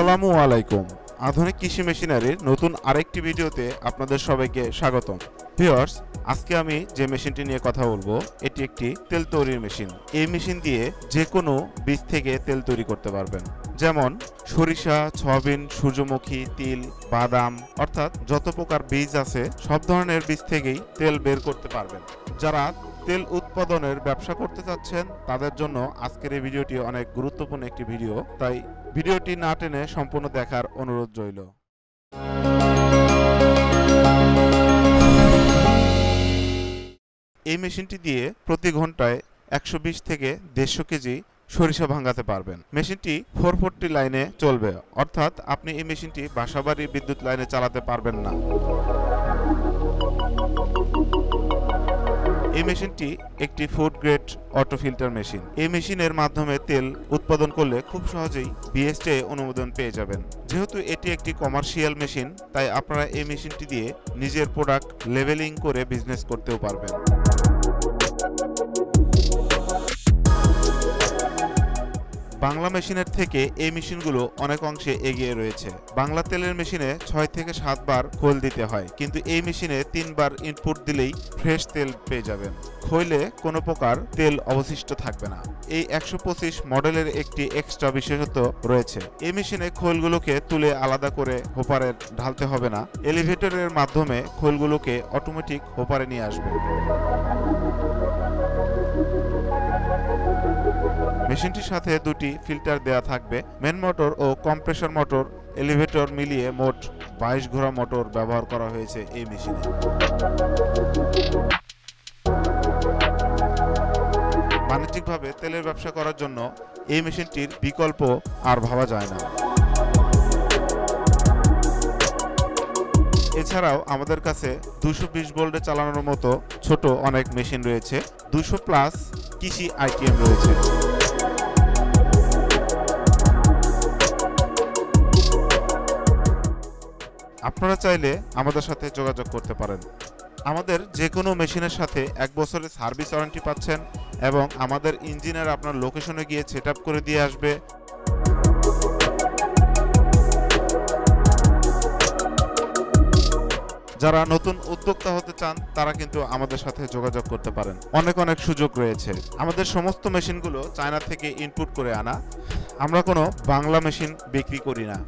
আসসালামু আলাইকুম। আধুনিক কৃষি মেশিনারির নতুন আরেকটি ভিডিওতে আপনাদের সবাইকে স্বাগতম। ভিউয়ার্স, আজকে আমি যে মেশিনটি নিয়ে কথা বলবো এটি একটি তেল তৈরির মেশিন। এই মেশিন দিয়ে যে কোনো বীজ থেকে তেল তৈরি করতে পারবেন, যেমন সরিষা, সয়াবিন, সূর্যমুখী, তিল, বাদাম, অর্থাৎ যত প্রকার বীজ আছে সব ধরনের বীজ থেকেই তেল বের করতে পারবেন। যারা তেল উৎপাদনের ব্যবসা করতে চাচ্ছেন তাদের জন্য আজকের এই ভিডিওটি অনেক গুরুত্বপূর্ণ একটি ভিডিও, তাই ভিডিওটি না টেনে সম্পূর্ণ দেখার অনুরোধ রইল। এই মেশিনটি দিয়ে প্রতি ঘন্টায় 120 থেকে 150 কেজি সরিষা ভাঙাতে পারবেন। মেশিনটি 440 লাইনে চলবে, অর্থাৎ আপনি এই মেশিনটি বাসাবাড়ি বিদ্যুৎ লাইনে চালাতে পারবেন না। এই মেশিনটি একটি food grade auto filter machine. এই মেশিনের মাধ্যমে তেল উৎপাদন করলে খুব সহজেই বিএসটিআই অনুমোদন পেয়ে যাবেন। যেহেতু এটি একটি কমার্শিয়াল মেশিন, তাই আপনারা এই মেশিনটি দিয়ে নিজের প্রোডাক্ট লেবেলিং করে বিজনেস করতেও পারবেন। বাংলা মেশিনের থেকে এই মেশিনগুলো অনেক অংশে এগিয়ে রয়েছে। বাংলা তেলের মেশিনে 6 থেকে 7 বার খোল দিতে হয়, কিন্তু এই মেশিনে 3 বার ইনপুট দিলেই ফ্রেশ তেল পেয়ে যাবেন। খোলে কোনো প্রকার তেল অবশিষ্ট থাকবে না। এই 125 মডেলের একটি এক্সট্রা বিশেষত্ব রয়েছে। এই মেশিনে খোলগুলোকে তুলে আলাদা করে হোপারে ঢালতে হবে না। এলিভেটরের মাধ্যমে খোলগুলোকে অটোমেটিক হোপারে নিয়ে আসবে। মেশিনটির সাথে দুটি ফিল্টার দেয়া থাকবে। মেন মোটর ও কম্প্রেসর মোটর, এলিভেটর মিলিয়ে মোট 22 ঘোড়া মোটর ব্যবহার করা হয়েছে এই মেশিনে। বাণিজ্যিকভাবে তেলের ব্যবসা করার জন্য এই মেশিনটির বিকল্প আর ভাবা যায় না। এছাড়াও আমাদের কাছে 220 ভোল্টে চালানোর মতো ছোট অনেক মেশিন রয়েছে। 200 প্লাস কৃষি আইটিএম রয়েছে। আপনারা চাইলে আমাদের সাথে যোগাযোগ করতে পারেন। আমাদের যে কোনো মেশিনের সাথে 1 বছরের সার্ভিস ওয়ারেন্টি পাচ্ছেন এবং আমাদের ইঞ্জিনিয়ার আপনার লোকেশনে গিয়ে সেটআপ করে দিয়ে আসবে। যারা নতুন উদ্যোক্তা হতে চান তারা কিন্তু আমাদের সাথে যোগাযোগ করতে পারেন। অনেক অনেক সুযোগ রয়েছে। আমাদের সমস্ত মেশিনগুলো চায়না থেকে ইনপুট করে আনা। আমরা কোনো বাংলা মেশিন বিক্রি করি না।